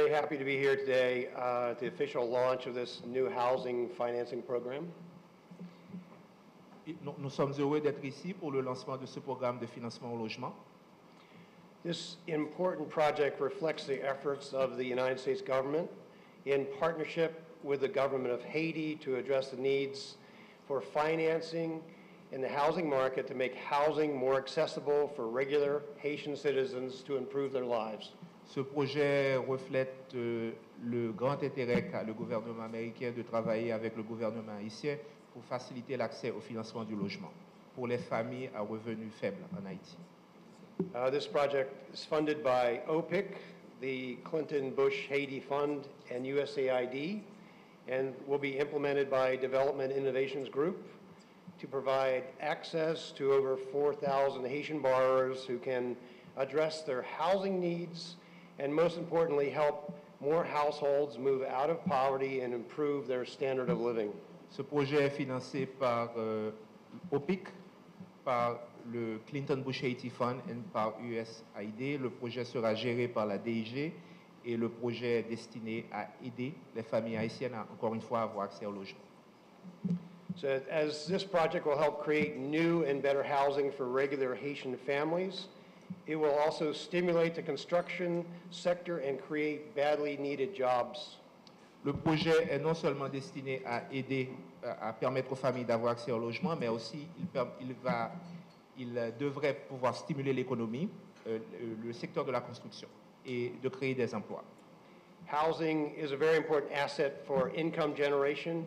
very happy to be here today at the official launch of this new housing financing program. Nous sommes heureux d'être ici pour le lancement de ce programme de financement au logement. This important project reflects the efforts of the United States government in partnership with the government of Haiti to address the needs for financing in the housing market to make housing more accessible for regular Haitian citizens to improve their lives. Ce projet reflète le grand intérêt qu'a le gouvernement américain de travailler avec le gouvernement haïtien pour faciliter l'accès au financement du logement pour les familles à revenus faibles en Haïti. This project is funded by OPIC, the Clinton Bush Haiti Fund, and USAID, and will be implemented by Development Innovations Group to provide access to over 4,000 Haitian borrowers who can address their housing needs and, most importantly, help more households move out of poverty and improve their standard of living. Ce projet est financé par OPIC, par le Clinton Bush Haiti Fund et par USAID. Le projet sera géré par la DIG et le projet est destiné à aider les familles haïtiennes à, encore une fois, avoir accès au logement. So as this project will help create new and better housing for regular Haitian families, it will also stimulate the construction sector and create badly needed jobs. Le projet est non seulement destiné à aider, à permettre aux familles d'avoir accès au logement, mais aussi il devrait pouvoir stimuler l'économie, le secteur de la construction et de créer des emplois. Housing is a very important asset for income generation,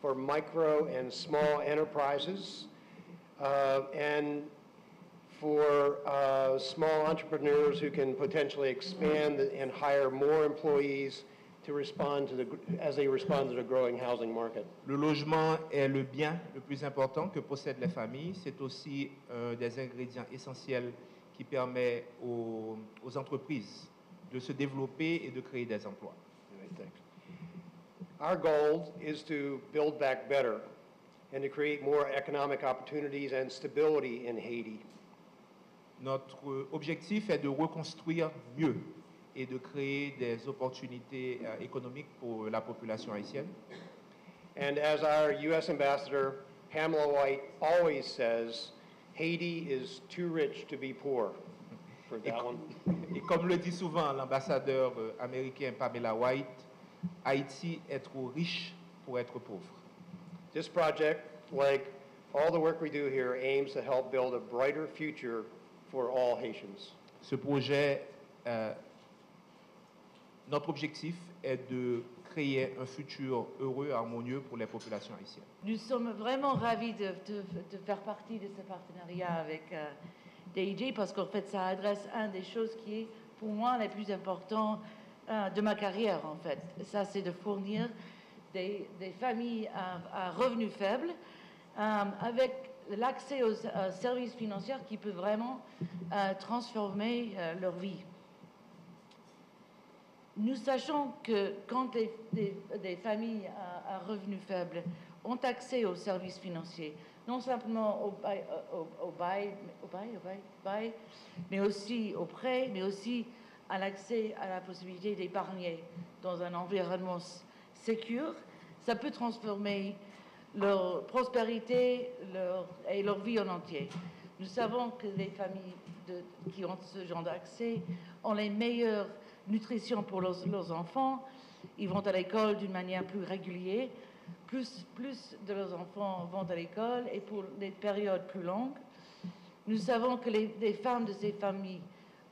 for micro and small enterprises, and for small entrepreneurs who can potentially expand and hire more employees to respond to as they respond to the growing housing market. Le logement est le bien le plus important que possèdent les familles. C'est aussi un des ingrédients essentiels qui permet aux entreprises de se développer et de créer des emplois. Our goal is to build back better and to create more economic opportunities and stability in Haiti. Notre objectif est de reconstruire mieux et de créer des opportunités économiques pour la population haïtienne. And as our U.S. Ambassador Pamela White always says, Haiti is too rich to be poor. For that one. Et comme le dit souvent l'ambassadeur américain Pamela White, Haïti est trop riche pour être pauvre. This project, like all the work we do here, aims to help build a brighter future for all Haitians. Ce projet, notre objectif est de créer un futur heureux, harmonieux pour les populations haïtiennes. Nous sommes vraiment ravis de faire partie de ce partenariat avec DIG parce qu'en fait, ça adresse une des choses qui est pour moi les plus importantes de ma carrière, en fait. Ça, c'est de fournir des familles à revenus faibles avec l'accès aux services financiers qui peut vraiment transformer leur vie. Nous sachons que quand des familles à revenus faibles ont accès aux services financiers, non simplement au bail, mais aussi au prêt, mais aussi à l'accès à la possibilité d'épargner dans un environnement sécur, ça peut transformer leur prospérité et leur vie en entier. Nous savons que les familles qui ont ce genre d'accès ont les meilleures nutritions pour leurs enfants. Ils vont à l'école d'une manière plus régulière. Plus de leurs enfants vont à l'école et pour des périodes plus longues. Nous savons que les femmes de ces familles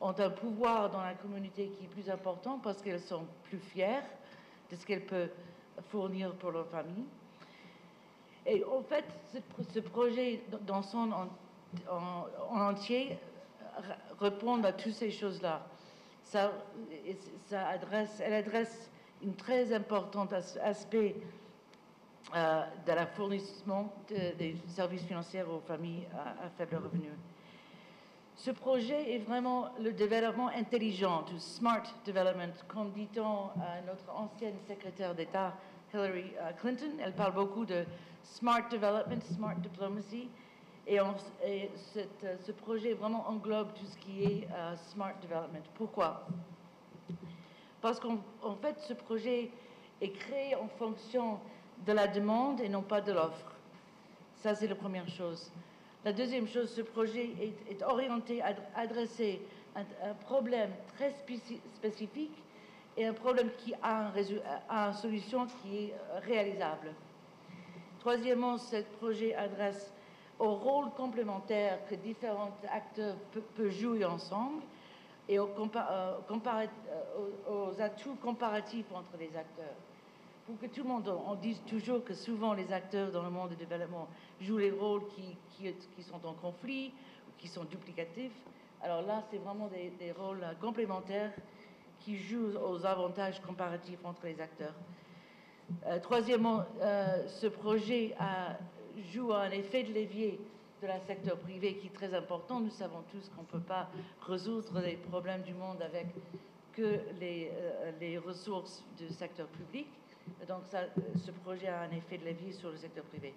ont un pouvoir dans la communauté qui est plus important parce qu'elles sont plus fières de ce qu'elles peuvent fournir pour leur famille. Et en fait, ce projet dans son en entier répond à toutes ces choses-là. Elle adresse un très important aspect de la fournissement des services financiers aux familles à faible revenu. Ce projet est vraiment le développement intelligent, du smart development, comme dit-on à notre ancienne secrétaire d'État Hillary Clinton. Elle parle beaucoup de smart development, smart diplomacy, et ce projet vraiment englobe tout ce qui est smart development. Pourquoi? Parce qu'en fait, ce projet est créé en fonction de la demande et non pas de l'offre. Ça, c'est la première chose. La deuxième chose, ce projet est orienté à adresser un problème très spécifique et un problème qui a une solution qui est réalisable. Troisièmement, ce projet adresse au rôle complémentaire que différents acteurs peuvent jouer ensemble et aux atouts comparatifs entre les acteurs. Pour que tout le monde, on dit toujours que souvent les acteurs dans le monde du développement jouent les rôles qui sont en conflit, ou qui sont duplicatifs. Alors là, c'est vraiment des rôles complémentaires qui jouent aux avantages comparatifs entre les acteurs. Troisièmement, ce projet joue un effet de levier de la secteur privé qui est très important. Nous savons tous qu'on ne peut pas résoudre les problèmes du monde avec que les ressources du secteur public. Donc ce projet a un effet de levier sur le secteur privé.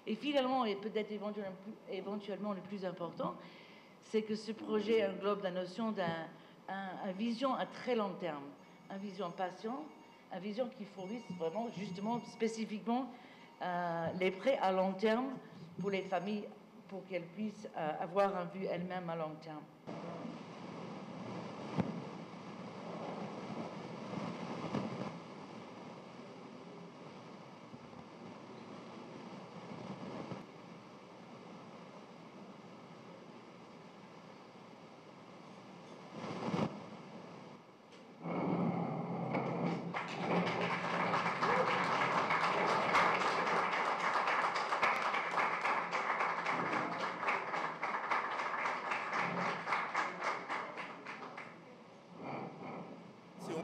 Et finalement, et peut-être éventuellement le plus important, c'est que ce projet englobe la notion d'une vision à très long terme, une vision patient, une vision qui fournisse vraiment, justement, spécifiquement les prêts à long terme pour les familles, pour qu'elles puissent avoir un vue elles-mêmes à long terme.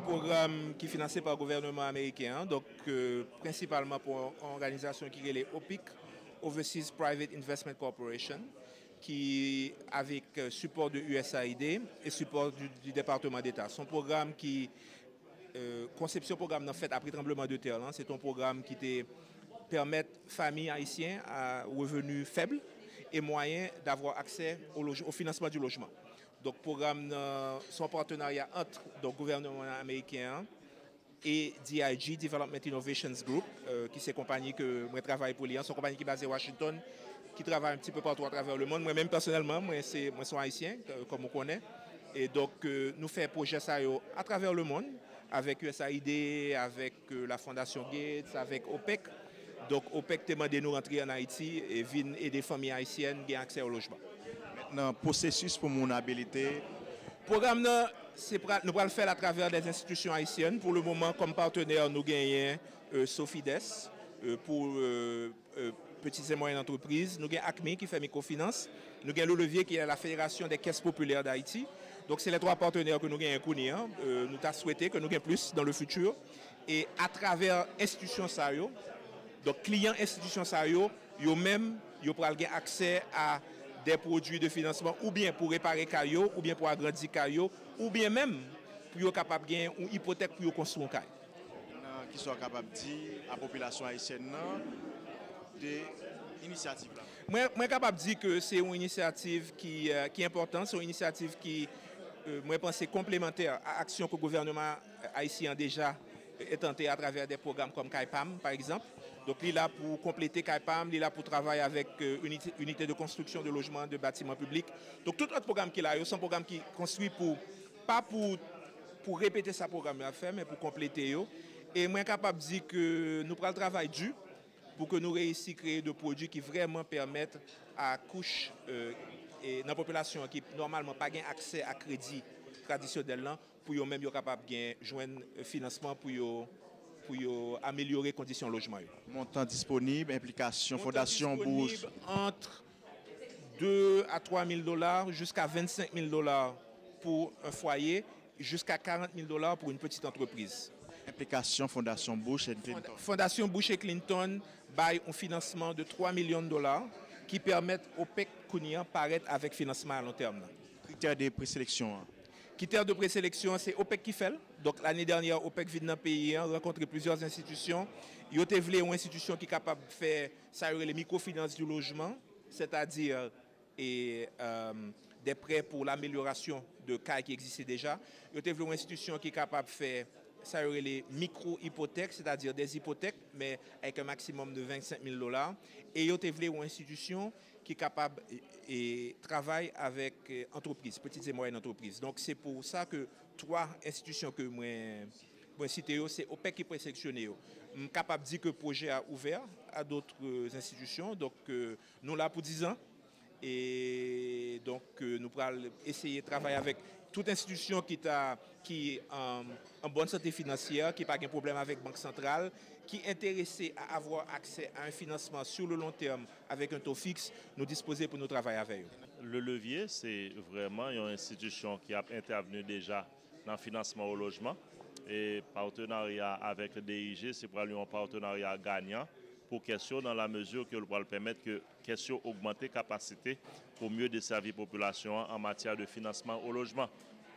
Programme qui est financé par le gouvernement américain, donc principalement pour une organisation qui est les OPIC, Overseas Private Investment Corporation, qui avec support de USAID et support du département d'État. Son programme qui, conception programme en fait après tremblement de terre, c'est un programme qui permet aux familles haïtiennes à revenus faibles et moyens d'avoir accès au financement du logement. Donc, programme, son partenariat entre le gouvernement américain et DIG, Development Innovations Group, qui c'est une compagnie que moi travaille pour lui, c'est une compagnie qui est basée à Washington, qui travaille un petit peu partout à travers le monde. Moi-même, personnellement, moi, je suis haïtien, comme on connaît. Et donc, nous faisons projet ça à travers le monde, avec USAID, avec la Fondation Gates, avec OPEC. Donc, OPEC a demandé nous rentrer en Haïti et venir aider des familles haïtiennes qui ont accès au logement. Dans le processus pour mon habilité. Le programme, nous allons le faire à travers des institutions haïtiennes. Pour le moment, comme partenaire, nous gagnons Sofides pour petites et moyennes entreprises. Nous gagnons ACME qui fait microfinance. Nous gagnons le levier qui est la Fédération des caisses populaires d'Haïti. Donc, c'est les trois partenaires que nous gagnons. Nous avons souhaité que nous gagnions plus dans le futur. Et à travers l'institution SAIO, donc clients institution SAIO, eux-mêmes, ils pourront avoir accès à des produits de financement ou bien pour réparer caillou, ou bien pour agrandir caillou, ou bien même pour être capable de gagner une hypothèque pour construire un caillou. Qui sont capables de dire à la population haïtienne de l'initiative là. Moi, je suis capable de dire que c'est une initiative qui est importante, c'est une initiative qui, moi, pense, est complémentaire à l'action que le gouvernement haïtien a déjà tenté à travers des programmes comme CAIPAM, par exemple. Donc, il est là pour compléter CAIPAM, il est là pour travailler avec unité de construction de logements, de bâtiments publics. Donc, tout autre programme qu'il a, c'est un programme qui est construit pas pour répéter ce programme à faire, mais pour compléter. Et moi, je suis capable de dire que nous prenons le travail dur pour que nous réussissions à créer des produits qui vraiment permettent à couche et dans la population qui normalement pas accès à crédit traditionnel pour eux-mêmes être capables de joindre financement pour améliorer les conditions de logement. Montant disponible, implication, fondation, bourse. Entre 2 à 3 000 $ jusqu'à 25 000 $ pour un foyer, jusqu'à 40 000 $ pour une petite entreprise. Implication, fondation Bush et Clinton. Fondation Bush et Clinton baille un financement de 3 millions de $ qui permettent au PEC Kounia paraître avec financement à long terme. Critères de présélection. Critères de présélection, c'est OPEC qui fait. Donc l'année dernière, OPEC vient dans le pays, rencontré plusieurs institutions. Il a voulu une institution qui est capable de faire ça, les microfinances du logement, c'est-à-dire des prêts pour l'amélioration de cas qui existaient déjà. Il a voulu une institution qui est capable de faire ça aurait les micro-hypothèques, c'est-à-dire des hypothèques, mais avec un maximum de $25,000. Et ils ont voulu une institution qui est capable et travaille avec entreprises, petites et moyennes entreprises. Donc c'est pour ça que 3 institutions que moi cité, c'est OPEC qui peut sélectionner. Je suis capable de dire que le projet a ouvert à d'autres institutions. Donc nous là pour 10 ans. Et donc nous allons essayer de travailler avec toute institution qui est en bonne santé financière, qui n'a pas de problème avec la Banque centrale, qui est intéressée à avoir accès à un financement sur le long terme avec un taux fixe, nous disposer pour nous travailler avec eux. Le levier, c'est vraiment une institution qui a intervenu déjà dans le financement au logement. Et partenariat avec le DIG, c'est probablement un partenariat gagnant pour question dans la mesure que le va permettre que question augmenter capacité pour mieux desservir la population en matière de financement au logement.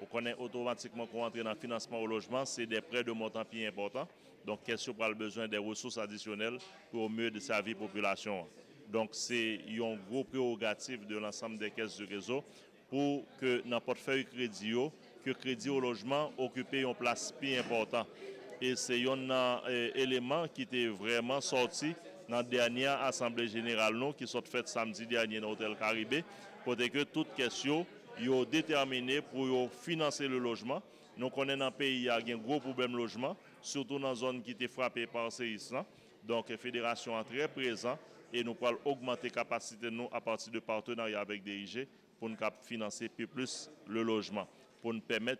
On connaît automatiquement qu'on entre dans le financement au logement, c'est des prêts de montant plus important. Donc, question pour le besoin des ressources additionnelles pour mieux desservir la population. Donc, c'est un gros prérogative de l'ensemble des caisses du réseau pour que dans le portefeuille crédit, que crédit au logement occupe une place plus importante. Et c'est un élément qui était vraiment sorti dans la dernière Assemblée générale qui s'est faite samedi dernier dans l'Hôtel Caribé, pour que toute question est déterminée pour financer le logement. Nous connaissons dans le pays, il y a un gros problème de logement, surtout dans la zone qui était frappée par le séisme. Donc, la fédération est très présente et nous pouvons augmenter la capacité nous à partir de partenariats avec DIG pour nous financer plus le logement, pour nous permettre